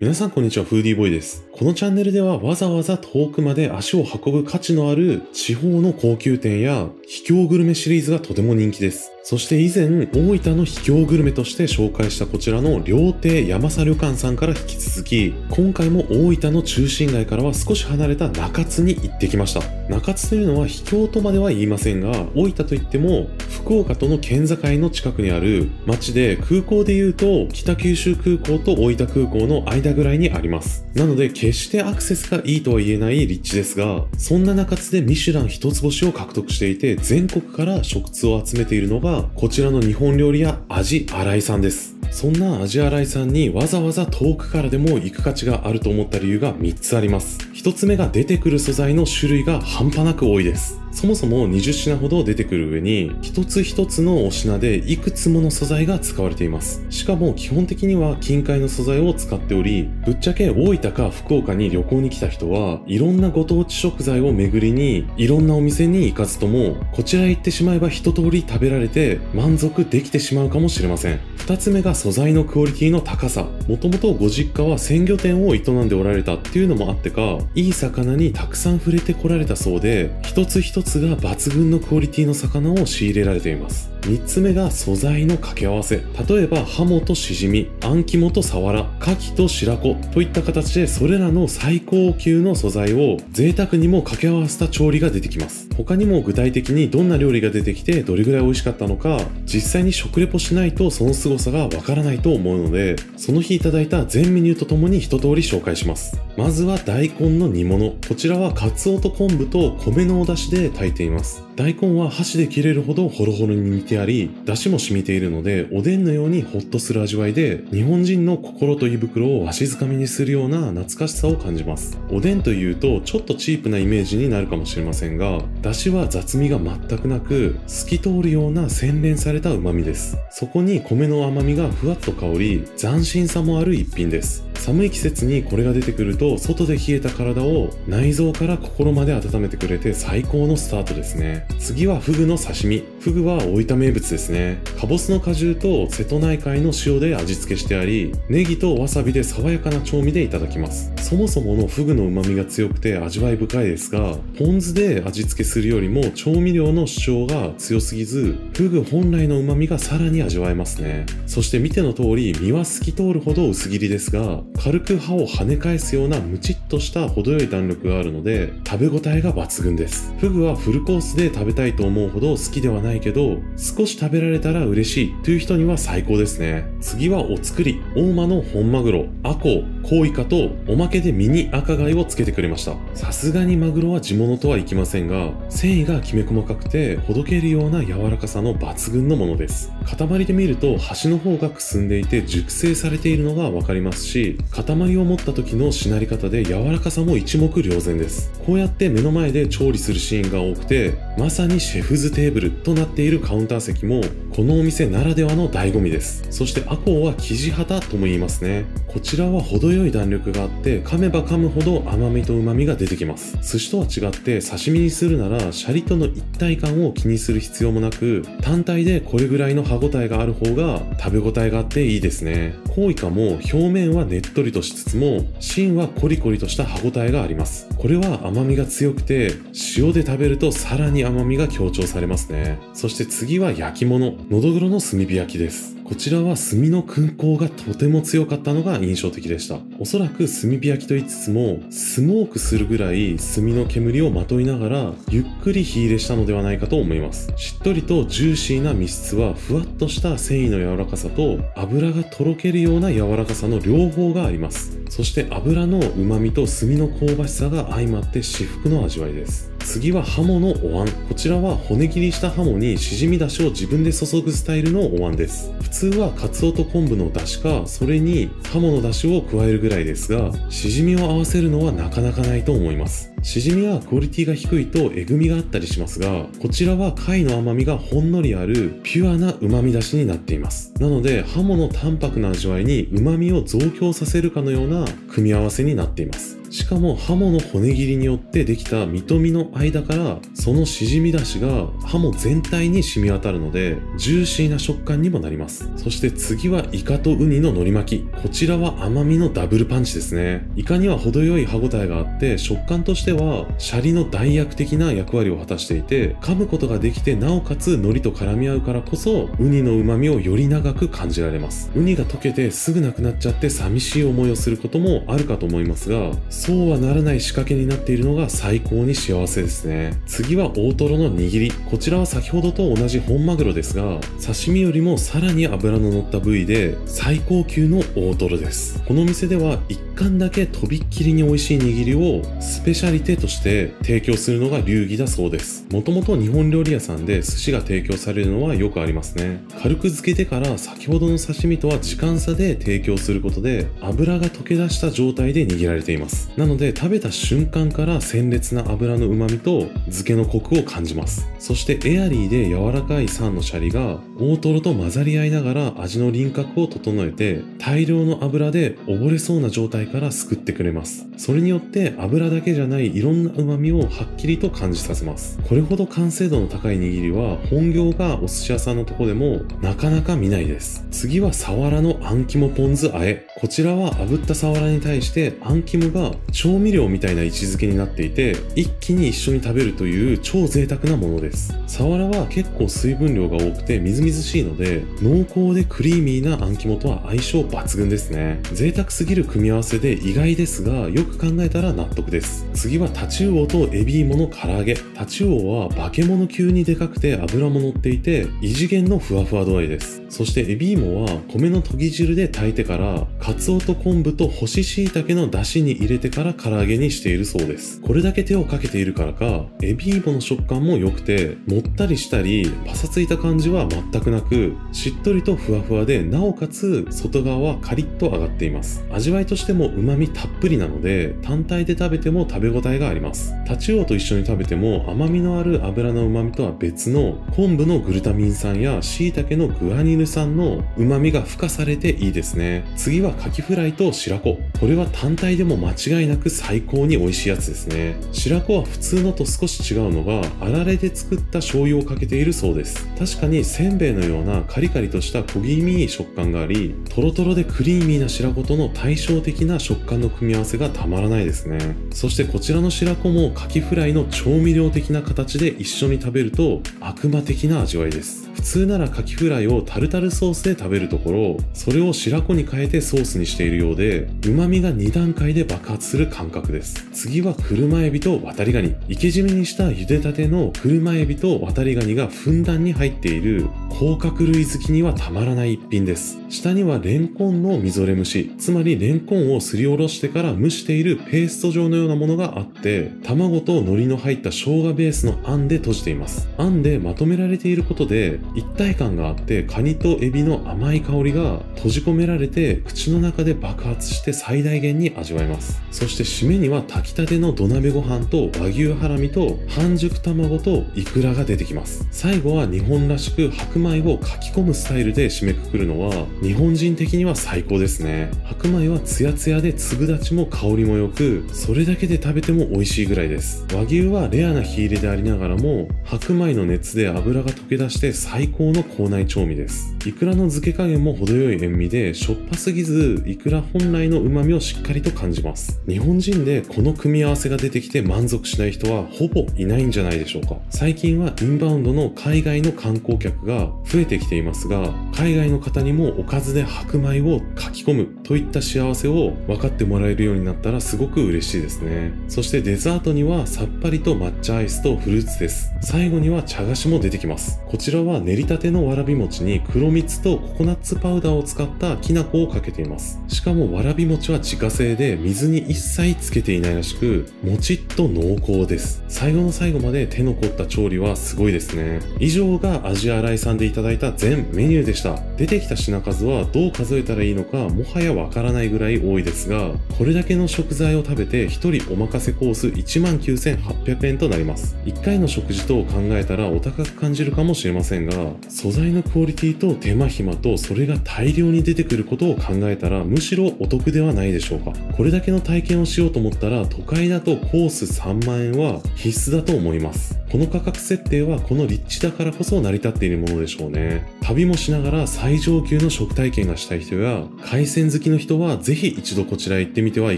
皆さんこんにちは、フーディーボーイです。このチャンネルではわざわざ遠くまで足を運ぶ価値のある地方の高級店や秘境グルメシリーズがとても人気です。そして以前、大分の秘境グルメとして紹介したこちらの料亭山佐旅館さんから引き続き、今回も大分の中心街からは少し離れた中津に行ってきました。中津というのは秘境とまでは言いませんが、大分といっても福岡との県境の近くにある町で、空港でいうと北九州空港と大分空港の間ぐらいにあります。なので決してアクセスがいいとは言えない立地ですが、そんな中津でミシュラン一つ星を獲得していて、全国から食通を集めているのがこちらの日本料理屋味新井さんです。そんな味新井さんにわざわざ遠くからでも行く価値があると思った理由が3つあります。1つ目が出てくる素材の種類が半端なく多いです。そもそも20品ほど出てくる上に、一つ一つのお品でいくつもの素材が使われています。しかも基本的には近海の素材を使っており、ぶっちゃけ大分か福岡に旅行に来た人はいろんなご当地食材を巡りにいろんなお店に行かずとも、こちらへ行ってしまえば一通り食べられて満足できてしまうかもしれません。2つ目が素材のクオリティの高さ。もともとご実家は鮮魚店を営んでおられたっていうのもあってか、いい魚にたくさん触れてこられたそうで、一つ一つが抜群のクオリティの魚を仕入れられています。3つ目が素材の掛け合わせ。例えばハモとシジミ、あん肝とサワラ、牡蠣と白子といった形で、それらの最高級の素材を贅沢にも掛け合わせた調理が出てきます。他にも具体的にどんな料理が出てきてどれぐらい美味しかったのか、実際に食レポしないとその凄さがわからないと思うので、その日いただいた全メニューとともに一通り紹介します。まずは大根の煮物。こちらはカツオと昆布と米のお出汁で炊いています。大根は箸で切れるほどホロホロに煮てあり、出汁も染みているので、おでんのようにホッとする味わいで、日本人の心と胃袋をわしづかみにするような懐かしさを感じます。おでんというとちょっとチープなイメージになるかもしれませんが、出汁は雑味が全くなく、透き通るような洗練された旨味です。そこに米の甘みがふわっと香り、斬新さもある一品です。寒い季節にこれが出てくると、外で冷えた体を内臓から心まで温めてくれて最高のスタートですね。次はフグの刺身。フグは大分名物ですね。かぼすの果汁と瀬戸内海の塩で味付けしてあり、ネギとわさびで爽やかな調味でいただきます。そもそものフグの旨味が強くて味わい深いですが、ポン酢で味付けするよりも調味料の主張が強すぎず、フグ本来の旨味がさらに味わえますね。そして見ての通り、身は透き通るほど薄切りですが、軽く歯を跳ね返すようなムチっとした程よい弾力があるので、食べ応えが抜群です。フグはフルコースで食べたいと思うほど好きではないけど、少し食べられたら嬉しいという人には最高ですね。次はお造り。大間の本マグロ、アコウ、コウイカとおまけでミニ赤貝をつけてくれました。さすがにマグロは地物とはいきませんが、繊維がきめ細かくてほどけるような柔らかさの抜群のものです。塊で見ると端の方がくすんでいて熟成されているのがわかりますし、塊を持った時のしなり方で柔らかさも一目瞭然です。こうやって目の前で調理するシーンが多くて、まさにシェフズテーブルとなっているカウンター席もこのお店ならではの醍醐味です。そしてアコウはキジハタとも言いますね。こちらは程よい弾力があって、噛めば噛むほど甘みと旨みが出てきます。寿司とは違って刺身にするならシャリとの一体感を気にする必要もなく、単体でこれぐらいの歯ごたえがある方が食べ応えがあっていいですね。コウイカも表面はねっとりとしつつも芯はコリコリとした歯ごたえがあります。これは甘みが強くて、塩で食べるとさらに甘みが強調されますね。そして次は焼き物。のどぐろの炭火焼きです。こちらは炭の燻香がとても強かったのが印象的でした。おそらく炭火焼きと言いつつも、スモークするぐらい炭の煙をまといながらゆっくり火入れしたのではないかと思います。しっとりとジューシーな身質はふわっとした繊維の柔らかさと油がとろけるような柔らかさの両方があります。そして油の旨味と炭の香ばしさが相まって至福の味わいです。次はハモのお椀。こちらは骨切りしたハモにしじみだしを自分で注ぐスタイルのお椀です。普通はカツオと昆布のだしか、それにハモのだしを加えるぐらいですが、しじみを合わせるのはなかなかないと思います。しじみはクオリティが低いとえぐみがあったりしますが、こちらは貝の甘みがほんのりあるピュアな旨味出しになっています。なのでハモの淡白な味わいに旨味を増強させるかのような組み合わせになっています。しかもハモの骨切りによってできた身と身の間からそのしじみ出しがハモ全体に染み渡るのでジューシーな食感にもなります。そして次はイカとウニの海苔巻き。こちらは甘みのダブルパンチですね。イカには程よい歯ごたえがあって食感としてはシャリの代役的な役割を果たしていて、噛むことができてなおかつ海苔と絡み合うからこそウニの旨味をより長く感じられます。ウニが溶けてすぐなくなっちゃって寂しい思いをすることもあるかと思いますが、そうはならない仕掛けになっているのが最高に幸せですね。次は大トロの握り。こちらは先ほどと同じ本マグロですが、刺身よりもさらに脂の乗った部位で最高級の大トロです。この店では一貫だけとびっきりに美味しい握りをスペシャリテとして提供するのが流儀だそうです。もともと日本料理屋さんで寿司が提供されるのはよくありますね。軽く漬けてから先ほどの刺身とは時間差で提供することで脂が溶け出した状態で握られています。なので食べた瞬間から鮮烈な脂の旨味と漬けのコクを感じます。そしてエアリーで柔らかい酸のシャリが大トロと混ざり合いながら味の輪郭を整えて大量の油で溺れそうな状態から救ってくれます。それによって油だけじゃないいろんな旨味をはっきりと感じさせます。これほど完成度の高い握りは本業がお寿司屋さんのとこでもなかなか見ないです。次はサワラのあん肝ポン酢和え。こちらは炙ったサワラに対してあん肝が調味料みたいな位置づけになっていて一気に一緒に食べるという超贅沢なものです。サワラは結構水分量が多くてみずみずしいので濃厚でクリーミーなあん肝とは相性抜群ですね。贅沢すぎる組み合わせで意外ですがよく考えたら納得です。次はタチウオとエビイモの唐揚げ。タチウオは化け物級にでかくて脂も乗っていて異次元のふわふわ度合いです。そしてエビイモは米の研ぎ汁で炊いてからカツオと昆布と干し椎茸の出汁に入れてから唐揚げにしているそうです。これだけ手をかけているからかエビイモの食感も良くてもったりしたりパサついた感じは全くなくしっとりとふわふわでなおかつ外側はカリッと揚がっています。味わいとしても旨味たっぷりなので単体で食べても食べ応えがあります。タチウオと一緒に食べても甘みのある油の旨味とは別の昆布のグルタミン酸や椎茸のグアニル酸の旨味が付加されていいですね。次はカキフライと白子。これは単体でも間違いなく最高に美味しいやつですね。白子は普通のと少し違うのがあられで作った醤油をかけているそうです。確かにせんべいのようなカリカリとした小気味いい食感がありトロトロでクリーミーな白子との対照的な食感の組み合わせがたまらないですね。そしてこちらの白子もカキフライの調味料的な形で一緒に食べると悪魔的な味わいです。普通ならカキフライをタルタルソースで食べるところそれを白子に変えてソースにしているようで旨味が2段階で爆発する感覚です。次は車エビと渡りガニ。生け締めにした茹でたての車エビと渡りガニがふんだんに入っている甲殻類好きにはたまらない一品です。下にはレンコンのみぞれ蒸し、つまりレンコンをすりおろしてから蒸しているペースト状のようなものがあって卵と海苔の入った生姜ベースのあんで閉じています。あんでまとめられていることで一体感があってカニとエビの甘い香りが閉じ込められて口の中で爆発して最大限に味わえます。そして締めには炊きたての土鍋ご飯と和牛ハラミと半熟卵とイクラが出てきます。最後は日本らしく白米をかき込むスタイルで締めくくるのは日本人的には最高ですね。白米はツヤツヤで粒立ちも香りも良くそれだけで食べても美味しいぐらいです。和牛はレアな火入れでありながらも白米の熱で油が溶け出して最高の口内調味です。イクラの漬け加減も程よい塩味でしょっぱすぎずイクラ本来の旨味をしっかりと感じます。日本人でこの組み合わせが出てきて満足しない人はほぼいないんじゃないでしょうか。最近はインバウンドの海外の観光客が増えてきていますが海外の方にもおかずで白米をかき込むといった幸せを分かってもらえるようになったらすごく嬉しいですね。そしてデザートにはさっぱりと抹茶アイスとフルーツです。最後には茶菓子も出てきます。こちらは練りたてのわらび餅に黒蜜とココナッツパウダーを使ったきな粉をかけています。しかもわらび餅は自家製で水に一切つけていないらしくもちっと濃厚です。最後の最後まで手の凝った調理はすごいですね。以上がアジア新井さんでいただいた全メニューでした。出てきた品数はどう数えたらいいのかもはやわからないぐらい多いですが、これだけの食材を食べて1人お任せコース 19,800 円となります。1回の食事と考えたらお高く感じるかもしれませんが、素材のクオリティと手間暇とそれが大量に出てくることを考えたらむしろお得ではないでしょうか。これだけの体験をしようと思ったら都会だとコース3万円は必須だと思います。この価格設定はこの立地だからこそ成り立っているものでしょうね。旅もしながら最上級の食体験がしたい人や海鮮好きの人はぜひ一度こちらへ行ってみてはい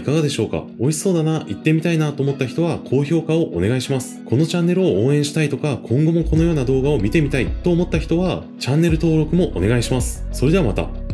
かがでしょうか。美味しそうだな、行ってみたいなと思った人は高評価をお願いします。このチャンネルを応援したいとか今後もこのような動画を見てみたいと思った人はチャンネル登録もお願いします。それではまた。